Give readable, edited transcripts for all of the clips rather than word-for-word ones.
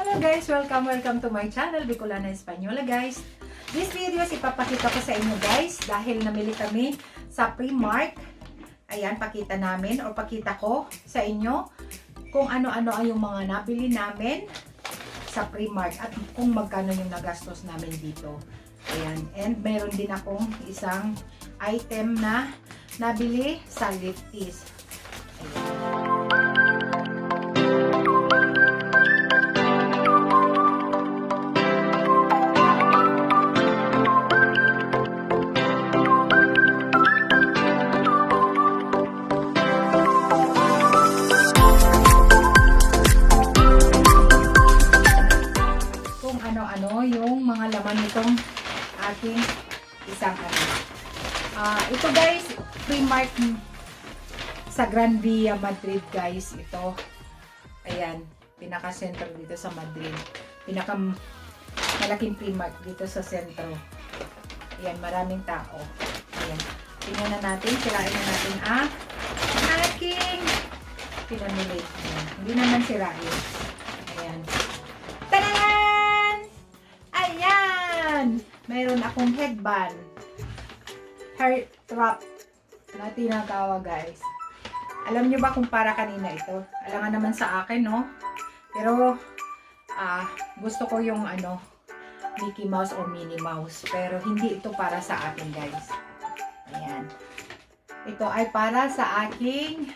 Hello guys! Welcome to my channel, Bicolana Española guys. This video ipapakita ko sa inyo guys dahil namili kami sa Primark. Ayan, pakita namin o pakita ko sa inyo kung ano-ano ay yung mga nabili namin sa Primark at kung magkano yung nagastos namin dito. Ayan, and meron din akong isang item na nabili sa Lifties. Ayan. Yung mga laman nitong aking isang ito guys, Primark sa Gran Madrid guys, ito. Ayan, pinaka-center dito sa Madrid. Pinaka-malaking Primark dito sa sentro. Ayan, maraming tao. Ayan, tingnan na natin, sirain na natin aking pinamili. Ayan, hindi naman sirain. Ayan. Mayroon akong headband, hair wrap na tinatawag guys. Alam nyo ba kung para kanina ito? Alam nga naman sa akin, no? Pero gusto ko yung Mickey Mouse o Minnie Mouse. Pero hindi ito para sa akin guys. Ayan. Ito ay para sa aking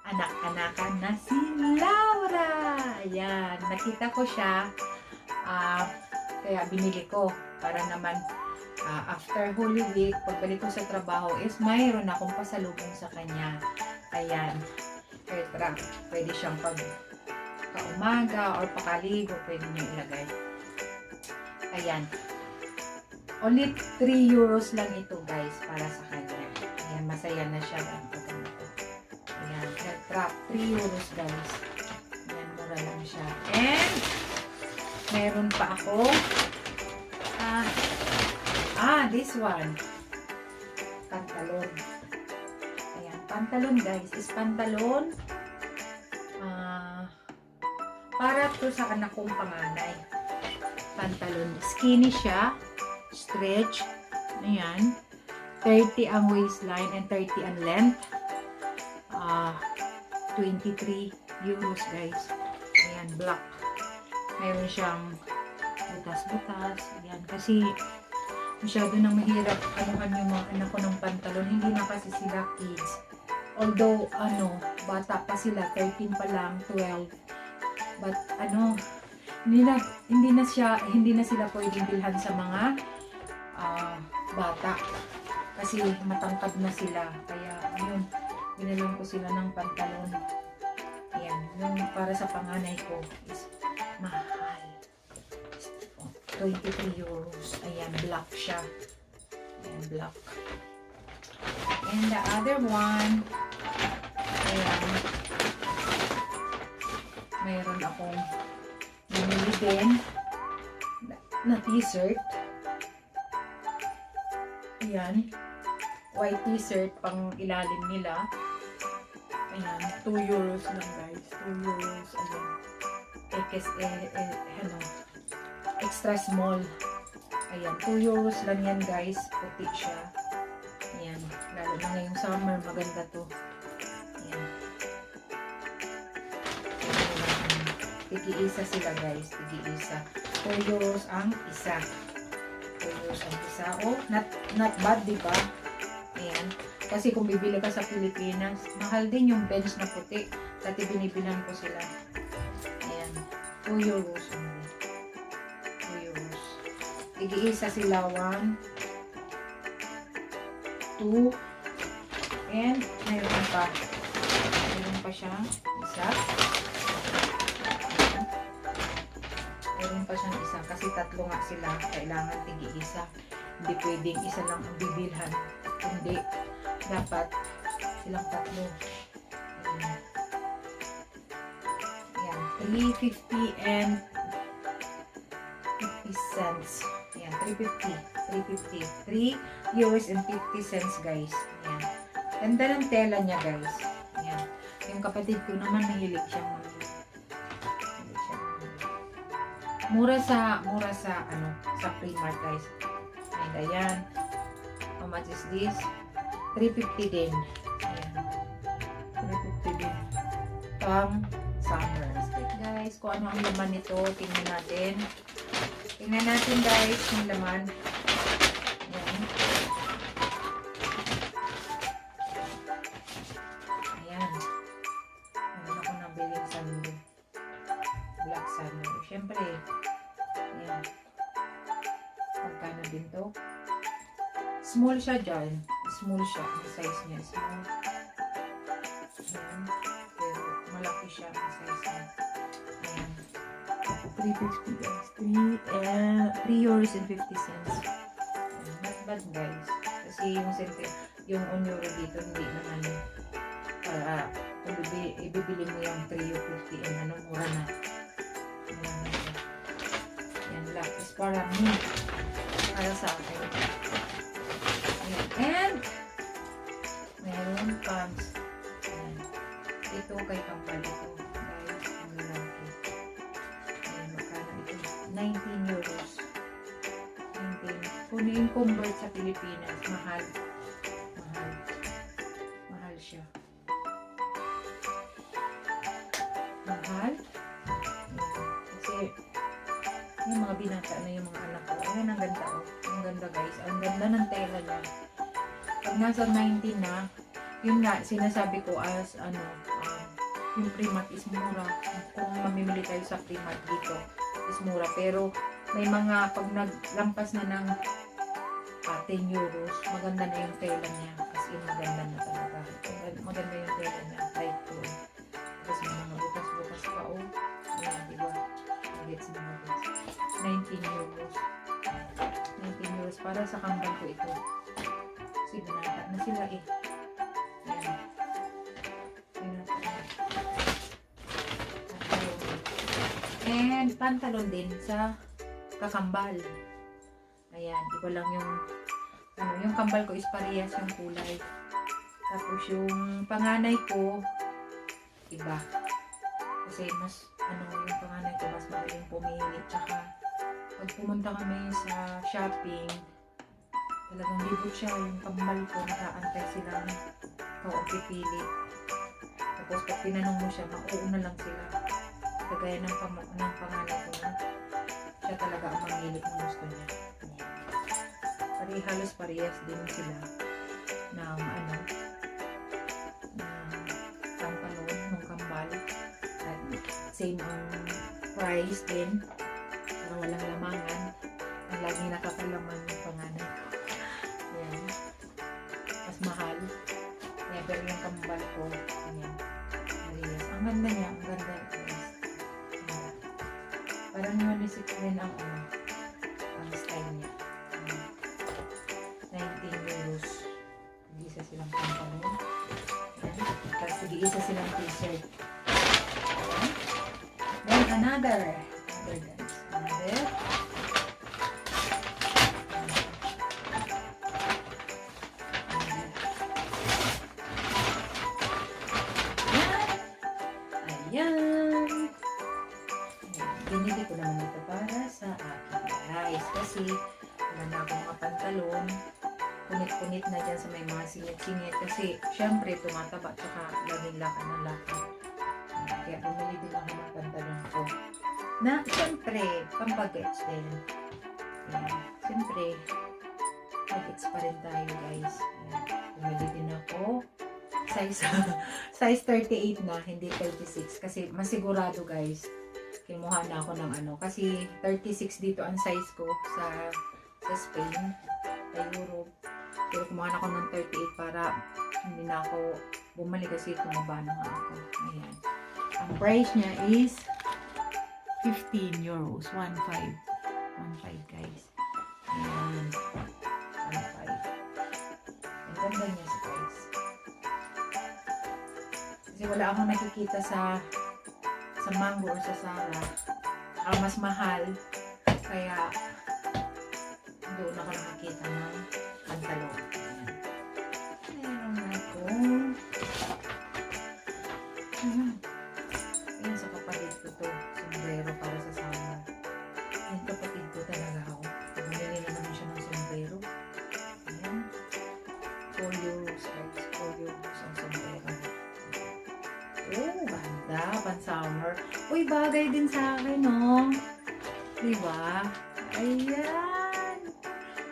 anak-anakan na si Laura. Ayan. Nakita ko siya. Kaya binili ko para naman after Holy Week, pagbalik ko sa trabaho is mayroon akong pasalubong sa kanya. Ayan. Kaya pwede siyang kaumaga or pakaligo, pwede niyo ilagay. Ayan. Only 3 euros lang ito guys para sa kanya. Ayan, masaya na siya. Ayan, head 3 euros guys. Ayan, mura lang siya. And meron pa ako this one, pantalon. Ayan, pantalon guys, is pantalon para to sa anak kong panganay. Pantalon, skinny siya, stretch. Ayan, 30 ang waistline and 30 ang length. 23 euros guys. Ayan, black. Mayroon siyang butas-butas. Ayan, kasi masyado nang mahirap anuhan yung mga anak ko ng pantalon. Hindi na kasi sila kids. Although, bata pa sila. 13 pa lang, 12. But, hindi na sila pwedeng bilhan sa mga bata. Kasi matangkad na sila. Kaya, yun, binilang ko sila ng pantalon. Ayan, yung para sa panganay ko is mahal. 23 euros. Ayan, black siya. Ayan, black. And the other one, ayan, mayroon akong namili din na t-shirt. Ayan, white t-shirt pang ilalim nila. Ayan, 2 euros lang guys. 2 euros. Ayan. Extra small. Ayan, 2 euros lang yan guys. Puti siya. Ayan, lalo na ngayong summer, maganda to. Ayan. Tigi-isa sila guys. Tigi-isa. 2 euros ang isa. 2 euros ang isa. Oh, not bad, diba? Ayan. Kasi kung bibili ka sa Pilipinas, mahal din yung bench na puti. Dati binibilan ko sila. Ayan. 2 euros. Igi-isa sila. 1, 2, and mayroon pa siyang isa. Mayroon pa siyang isa kasi tatlo nga sila. Kailangan igi-isa. Hindi pwedeng isa lang ang bibilhan. Hindi. Dapat silang tatlo. Ayan. 3.50 and 50 cents. Ayan, 3.50. 3 euros and 50 cents guys. Ayan. Ganda ng tela niya guys. Ayan. Yung kapatid ko naman mahilig siyang Mura sa ano, sa Primark guys. And ayan. How much is this? 350 din. Ayan. 350 din. Summer. Okay, guys, kung ano ang laman nito, tingnan natin. Tingnan natin guys, yung laman. Ayan. Ayan. Meron ako nabiling sando. Black sando. Siyempre, ayan. Pagkano din to? Small siya dyan. Small siya. Ang size niya. Small. Ayan. Pero malaki siya ang size niya. Ayan. 350 guys. 3 euros and 50 cents. Not bad guys. Kasi yung on euro dito hindi naman para kung ibibili mo yung 3 euro 50 and ano, mura na. Yan lang. Is para me. Para sa akin. And meron pants. Ayan. Ito kay Kampal ito. Guys, ang lalaki. Ayan, magkano ito? 19 euros. 19. Kung i-convert sa Pilipinas, mahal. Mahal. Mahal siya. Mahal. Kasi yung mga binata na yung mga anak ko. Ayan, ang ganda oh. Ang ganda guys. Ang ganda ng tela niya. Pag nasa 19 na, yun nga, sinasabi ko as ano, yung Primark is mura. Kung mamimili tayo sa Primark dito, is mura. Pero may mga, pag naglampas na ng 10 euros, maganda na yung tela niya. As in, maganda na talaga. Maganda yung tela niya. Light tone. Tapos may mga bukas-bukas pa oh. Ayan, diba? Gets na gets. 19 euros. 19 euros. Para sa kambal ko ito. Kasi binata na sila eh. Ayan. Binata na. And pantalon din sa kakambal. Ayan. Iba lang yung ano, yung kambal ko is parehas yung kulay. Tapos yung panganay ko iba. Kasi mas ano, yung panganay ko mas madaling pumili. Tsaka pag pumunta kami sa shopping, talagang libot siya yung kambal ko, nakaantay silang pipili. Tapos pag tinanong mo siya, makuuna lang sila. Kagaya ng panganay ko na siya talaga ang mamili kung gusto niya. Halos parehas din sila ng ano, ng pantalon, ng kambal. At same ang price din. Para walang lamangan. Ang laging nakakalaman yung panganay ko. Ayan. Mas mahal. Ayan, pero yung kambal ko, ayan. Parehas. Ang ganda niya. Ang ganda. Ayan. Parang unisex rin ang ano, ang style niya. 19 euros. Isa silang pantalon. Tapos isa silang t-shirt. Then another guys. Another. Ayan. Binili ko naman ito para sa akin guys. Kasi wala na akong mga pantalon. Punit-punit na dyan sa may mga singit-singit. Kasi, syempre, tumataba. Tsaka, laging lakad ng lakad. Kaya, bumili din ako ng pantalon ko. Na, syempre, pampagets din. Ayan. Syempre, pagets pa rin tayo, guys. Ayan. Bumili din ako. Size 38 na, hindi 36. Kasi, masigurado, guys. Kimuha na ako ng ano. Kasi, 36 dito ang size ko sa Spain. Sa Europe. Pero kumuha ako ng 38 para hindi na ako bumalik kasi tumaba na nga ako. Ayan. Ang price niya is 15 euros. 1.5. 1.5 guys. Ayan. 1.5. Ang ganda niya sa price. Kasi wala akong nakikita sa Mango or sa Zara. Mas mahal. Kaya doon ako nakikita ng pantalon. Meron ako. Ayan sa kapatid ko to. Sombrero para sa summer. ganda, pan summer. Uy, bagay din sa akin, no? Diba? Ayan.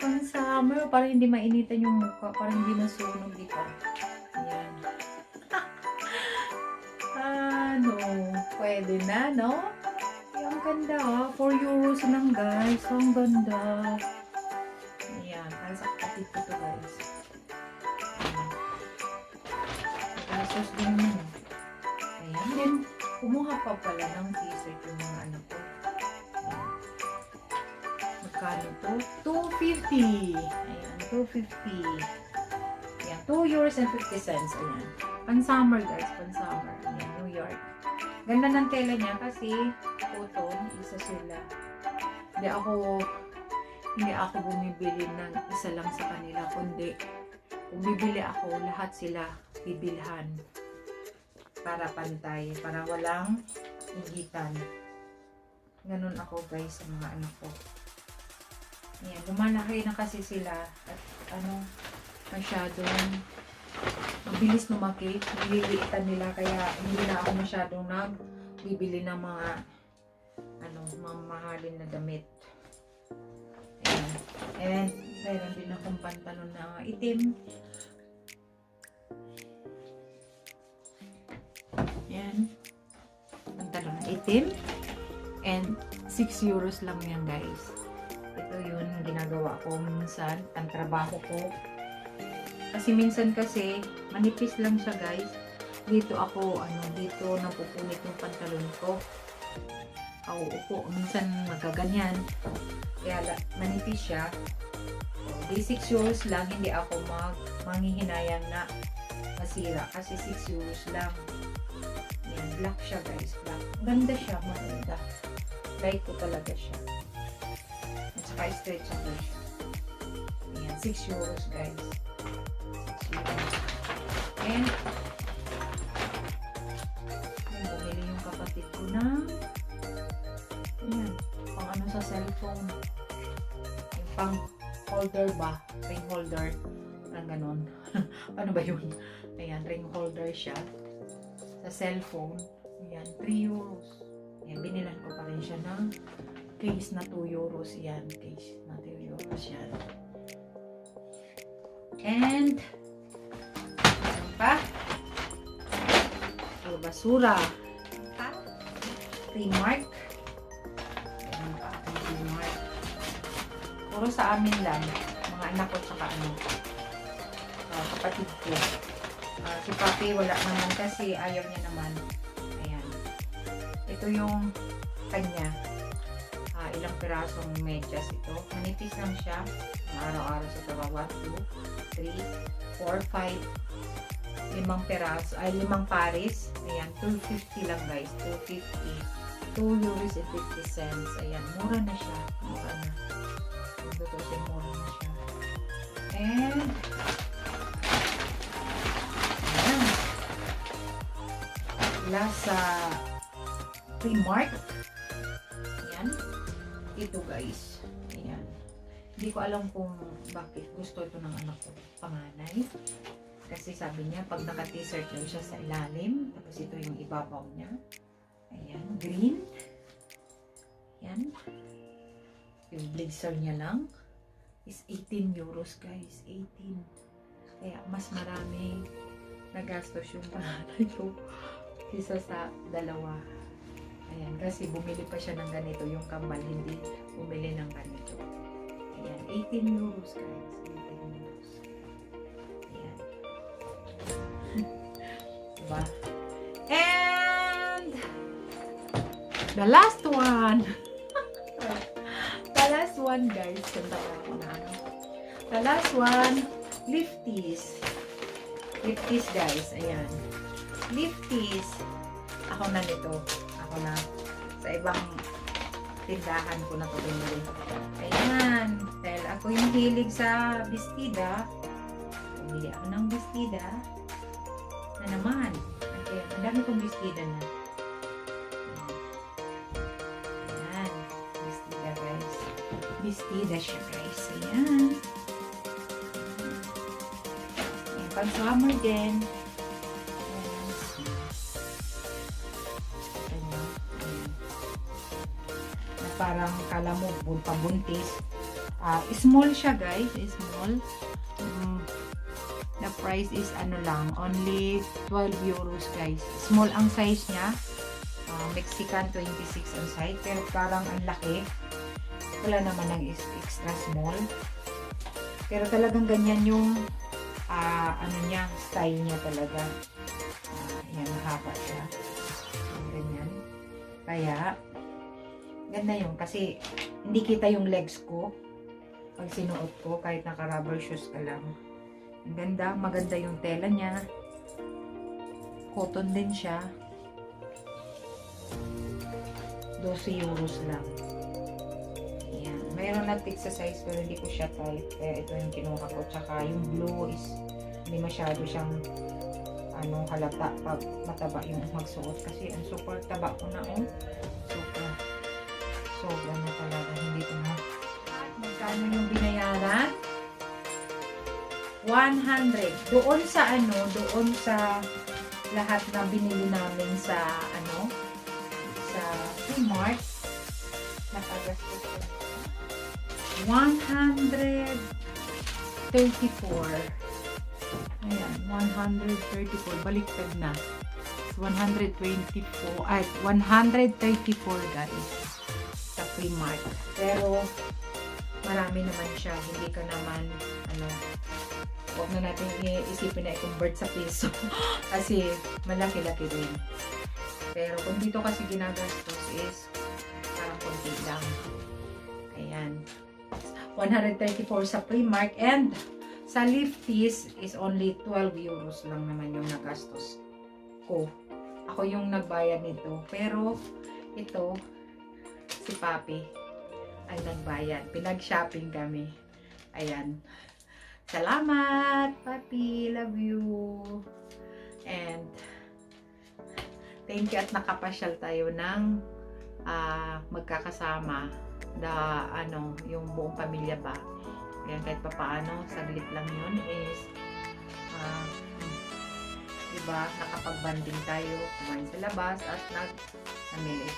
Pan summer, para hindi mainitan yung mukha, para hindi masunog dito. Ayan. Ano, pwede na, no? Ay, ang ganda, ha? 4 euros lang, guys. Ang ganda. Ayan, para sa kapatid ko to, guys. Pesos din yun. Ayan. Then, kumuha pa pala ng t-shirt yung mga anak ko. Ayan. Magkano to? 250. Ayan, 250. Ayan, 2 euros and 50 cents. Ayan. Pan-summer, guys. Pan-summer. Ayan, New York. Ganda ng tela niya kasi cotton, isa sila. Hindi ako bumibili ng isa lang sa kanila, kundi kung bibili ako, lahat sila bibilhan para pantay, para walang higitan. Ganun ako, guys, sa mga anak ko. Ayan, lumalaki na kasi sila at masyadong mabilis lumaki, nililiitan nila, kaya hindi na ako masyadong nagbibili ng mga mamahalin na damit. Ayan. And mayroon din akong pantalon na itim. Ayan. Pantalon na itim. And 6 euros lang yan, guys. Ito yun, ginagawa ko minsan, ang trabaho ko. Kasi minsan manipis lang siya, guys. Dito dito napupunit yung pantalon ko. Upo, minsan magaganyan. Kaya manipis siya. Di 6 euros lang, hindi ako manghihinayang na masira. Kasi 6 euros lang. Ayan, black siya, guys. Black. Ganda siya, maganda. Like ko talaga siya. At saka stretchable siya. Ayan, 6 euros, guys. 6 euros. And bumili yung kapatid ko ng pang sa cellphone. Yung pang holder ba? Ring holder. Parang ganon. Ano ba yun? Ayan, ring holder siya. Sa cellphone. Ayan, 3 euros. Ayan, binilan ko pa rin siya ng case na 2 euros. Ayan, case na 2 euros yan. And ano pa? Basura. Primark. Puro sa amin lang, mga anak ko tsaka kapatid ko. Si Papi wala naman kasi ayaw niya naman. Ayan. Ito yung kanya. Ilang pirasong medyas ito. Manipis lang siya. Araw-araw sa trabaho. 1, 2, 3, 4, 5. 5 piraso. 5 pares. Ayan. 250 lang, guys. 250. 2 euros and 50 cents. Ayan. Mura na siya. Mura na. Tutusin mura na siya. And ayan. Sa Primark. Ayan. Ito, guys. Ayan. Hindi ko alam kung bakit gusto ito ng anak ko. Panganay. Kasi sabi niya, pag naka-t-shirt lang siya sa ilalim, tapos ito yung ibabaw niya. Ayan. Green. Ayan. Yung blazer niya lang is 18 euros, guys. 18. Kaya mas marami nagastos yung panganay ko kisa sa dalawa. Ayan, kasi bumili pa siya ng ganito. Yung kambal, hindi bumili ng ganito. Ayan, 18 euros, guys. 18 euros. Ayan. Diba? And the last one. The last one, guys. Ganda ako na The last one, lifties. Lifties, guys. Ayan. Lifties. Ako na nito. Ako na. Sa ibang tindahan ko na ito binili. Ayan. Dahil ako yung hilig sa bestida. Bumili ako ng bestida. Na naman. Okay. Ang dami kong bestida na. Ayan. Bestida, guys. Bestida siya, guys. Ayan. Ayan. Pag summer din. parang kala mo pabuntis. Small siya guys, small. The price is ano lang, only 12 euros guys. Small ang size niya. Mexican 26 ang size, pero parang ang laki. Wala naman ang extra small. Pero talagang ganyan yung ano niya, style niya talaga. Yan, mahaba siya. Ganyan. Kaya, ganda yun. Kasi, hindi kita yung legs ko pag sinuot ko, kahit naka-rubber shoes ka lang. Ang ganda. Maganda yung tela niya. Cotton din siya. 12 euros lang. Ayan. Mayroon na thick sa size pero hindi ko siya type. Kaya ito yung kinuha ko. Tsaka yung blue is hindi masyado siyang halata pag mataba yung magsuot. Kasi ang super taba ko na sobra na talaga. Hindi ko na. Magkano yung binayaran? 100. Doon sa lahat na binili namin sa sa Primark, nakagastos ko 134. Ayan, 134. Baliktad na. 124. Ay, 134 guys. Sa Primark. Pero, marami naman siya. Hindi ka naman, huwag na natin isipin na i-convert sa piso. Kasi, malaki-laki din. Pero, kung dito kasi ginagastos is, parang konti lang. Ayan. 134 sa Primark. And, sa Lifties is only 12 euros lang naman yung nagastos ko. Ako yung nagbayad nito. Pero, ito, si Papi ang nagbayad. Pinag-shopping kami. Ayan. Salamat, Papi. Love you. And, thank you at nakapasyal tayo ng magkakasama. Yung buong pamilya ba. Ayan, kahit pa paano, saglit lang yun is, diba, nakapag-banding tayo, kumain sa labas, at nag-namili.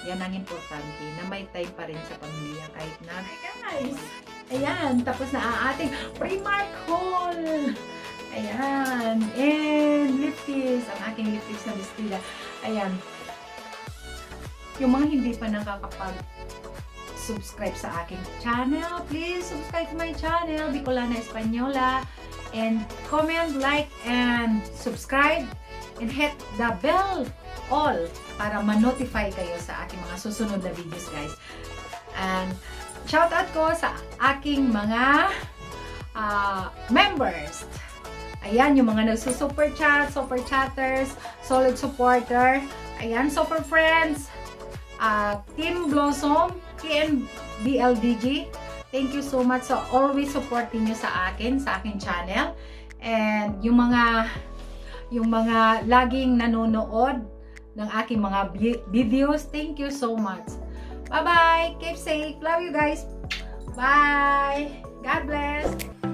Yan ang importante, na may time pa rin sa pamilya, kahit na, guys, ayan, tapos na ang ating Primark haul. Ayan, and lipsticks, ang aking lipsticks na bestida. Ayan, yung mga hindi pa nakakapag-subscribe sa aking channel, please subscribe to my channel, Bicolana Española, and comment, like, and subscribe, and hit the bell all para ma-notify kayo sa aking mga susunod na videos, guys. And shoutout ko sa aking mga members. Ayan, yung mga nagsusuper chat, super chatters, solid supporter. Ayan, super friends, Team Blossom, TNBLDG. Thank you so much sa always supporting nyo sa akin, sa aking channel. And yung mga laging nanonood ng aking mga videos, thank you so much. Bye-bye! Keep safe! Love you guys! Bye! God bless!